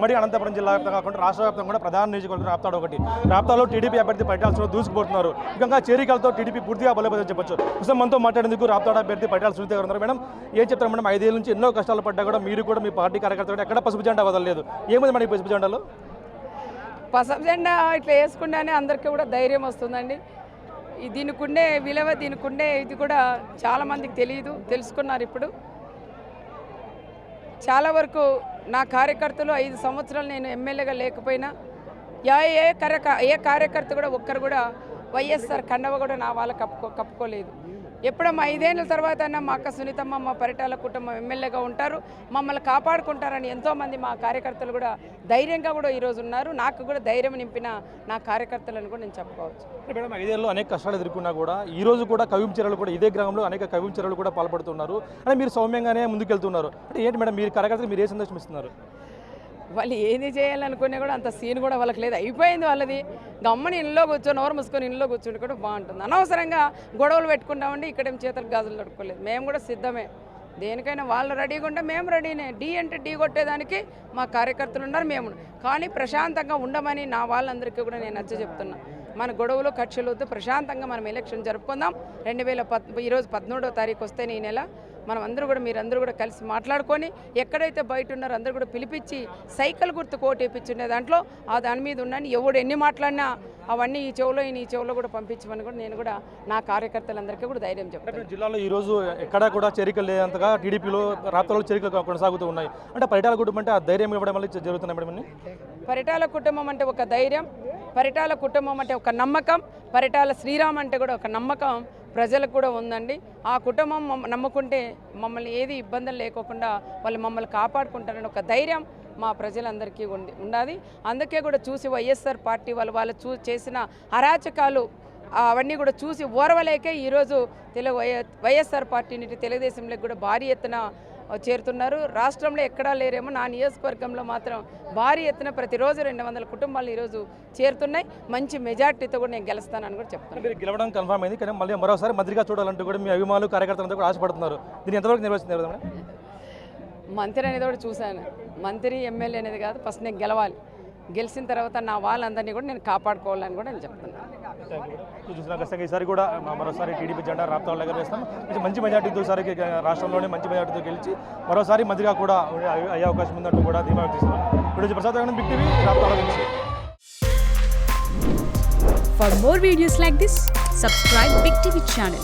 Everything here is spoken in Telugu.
ఉమ్మడి అనంతపురం జిల్లా వ్యాప్తంగా కాకుండా రాష్ట్ర వ్యాప్తంగా కూడా ప్రధాన నియోజకవర్గం రాప్తాడు ఒకటి. రాప్తాడులో టీడీపీ అభ్యర్థి పరిటాల దూసుకుపోతున్నారు. ఇంకా చేరికలతో టీడీపీ పూర్తిగా బలపడదని చెప్పొచ్చు. ప్రస్తుతం మనతో మాట్లాడేందుకు రాప్తాడు అభ్యర్థి పరిటాల సునీత గారు ఉన్నారు. మేడం, ఏం చెప్తారు మేడం? 5 ఏళ్ళ నుంచి ఎన్నో కష్టాలు పడ్డా కూడా మీరు కూడా మీ పార్టీ కార్యకర్తలు ఎక్కడ పసుపు జెండా వదలలేదు. ఏముంది మన పసుపు జెండాలో? పసుపు జెండా ఇట్లా వేసుకుండానే అందరికీ కూడా ధైర్యం వస్తుందండి. దీనికి ఉండే విలువ, దీనికి ఉండే ఇది కూడా చాలామందికి తెలియదు, తెలుసుకున్నారు. ఇప్పుడు చాలా వరకు నా కార్యకర్తలు 5 సంవత్సరాలు నేను ఎమ్మెల్యేగా లేకపోయినా ఏ కార్యకర్త కూడా ఒక్కరు కూడా వైఎస్ఆర్ కండవ కూడా నా వాళ్ళ కప్పుకోలేదు. ఎప్పుడమ్మా 5 ఏళ్ళ తర్వాత అయినా మా అక్క సునీతమ్మ, మా పరిటాల కుటుంబం ఎమ్మెల్యేగా ఉంటారు, మమ్మల్ని కాపాడుకుంటారని ఎంతోమంది మా కార్యకర్తలు కూడా ధైర్యంగా కూడా ఈరోజు ఉన్నారు. నాకు కూడా ధైర్యం నింపిన నా కార్యకర్తలను కూడా నేను చెప్పుకోవచ్చు. మేడం, 5 ఏళ్ళలో అనేక కష్టాలు ఎదుర్కొన్నా కూడా ఈ రోజు కూడా కవించరలు కూడా ఇదే గ్రామంలో అనేక కవించరలు కూడా పాల్పడుతున్నారు. అంటే మీరు సౌమ్యంగానే ముందుకెళ్తున్నారు. అంటే ఏంటి మేడం, మీరు కార్యకర్తలు మీరు ఏ సందేశం ఇస్తున్నారు? వాళ్ళు ఏది చేయాలనుకునే కూడా అంత సీన్ కూడా వాళ్ళకి లేదు, అయిపోయింది వాళ్ళది. గమ్మని ఇంట్లో కూర్చొని నోరు మూసుకొని ఇంట్లో కూర్చుంటే కూడా బాగుంటుంది. అనవసరంగా గొడవలు పెట్టుకుంటామండి. ఇక్కడేం చేతులకు గాజులు తడుకోలేదు. మేము కూడా సిద్ధమే, దేనికైనా వాళ్ళు రెడీగా ఉంటే మేము రెడీనే. ఢీ అంటే ఢీ కొట్టేదానికి మా కార్యకర్తలు ఉన్నారు, మేము. కానీ ప్రశాంతంగా ఉండమని నా వాళ్ళందరికీ కూడా నేను నచ్చ చెప్తున్నా. మన గొడవలు కక్షలు వద్దు, ప్రశాంతంగా మనం ఎలక్షన్ జరుపుకుందాం. 2010 ఈరోజు 13వ తారీఖు వస్తే ఈ నెల మనం అందరూ కూడా మీరందరూ కూడా కలిసి మాట్లాడుకొని ఎక్కడైతే బయట ఉన్నారో అందరూ కూడా పిలిపించి సైకిల్ గుర్తు కోటేపించుండే దాంట్లో దాని మీద ఉన్నాను. ఎవడు ఎన్ని మాట్లాడినా అవన్నీ ఈ చెవులో కూడా పంపించమని కూడా నేను కూడా నా కార్యకర్తలందరికీ కూడా ధైర్యం చెప్తాను. జిల్లాలో ఈరోజు ఎక్కడా కూడా చేరికలు లేదంతగా టీడీపీలో రాప్తాడులో చేరికలు కొనసాగుతూ ఉన్నాయి. అంటే పరిటాల కుటుంబం అంటే ఆ ధైర్యం ఇవ్వడం వల్ల జరుగుతున్నాయి మేడం. పరిటాల కుటుంబం అంటే ఒక ధైర్యం, పరిటాల కుటుంబం అంటే ఒక నమ్మకం, పరిటాల శ్రీరామ్ అంటే కూడా ఒక నమ్మకం ప్రజలకు కూడా ఉందండి. ఆ కుటుంబం నమ్ముకుంటే మమ్మల్ని ఏది ఇబ్బందులు లేకోకుండా వాళ్ళు మమ్మల్ని కాపాడుకుంటారని ఒక ధైర్యం మా ప్రజలందరికీ ఉండాలి. అందుకే కూడా చూసి వైఎస్ఆర్ పార్టీ వాళ్ళు చేసిన అరాచకాలు అవన్నీ కూడా చూసి ఓర్వలేకే ఈరోజు వైఎస్ఆర్ పార్టీ నుండి తెలుగుదేశంలోకి కూడా భారీ ఎత్తున చేరుతున్నారు. రాష్ట్రంలో ఎక్కడా లేరేమో, నా నియోజకవర్గంలో మాత్రం భారీ ఎత్తున ప్రతిరోజు 200 కుటుంబాలు ఈరోజు చేరుతున్నాయి. మంచి మెజార్టీతో కూడా నేను గెలుస్తానని కూడా చెప్తాను. మీరు గెలవడం కన్ఫర్మ్ అయింది, కానీ మళ్ళీ మరోసారి మంత్రిగా చూడాలంటూ కూడా మీ అభిమానులు కార్యకర్తలంతా కూడా ఆశపడుతున్నారు. దీన్ని ఎంతవరకు నిర్వహిస్తున్నారు మేడం? మంత్రి అనేది కూడా చూశాను. మంత్రి ఎమ్మెల్యే అనేది కాదు, ఫస్ట్ నేను గెలవాలి. గెలిచిన తర్వాత నా వాళ్ళందరినీ కూడా నేను కాపాడుకోవాలని కూడా నేను చెప్తున్నాను. చూసిన ఖచ్చితంగా ఈసారి కూడా మరోసారి టీడీపీ జెండా రాప్తాడు దగ్గర వేస్తాం. మంచి మెజార్టీతో ఈసారి రాష్ట్రంలోనే మంచి మెజార్టీతో గెలిచి మరోసారి మంత్రిగా కూడా అయ్యే అవకాశం ఉందంటూ కూడా ధీమా వ్యక్తిస్తున్నాం. ఇప్పుడు ప్రసాద్ బిగ్ టీవీ రాప్తాడు నుంచి. For more videos like this, subscribe Big TV channel.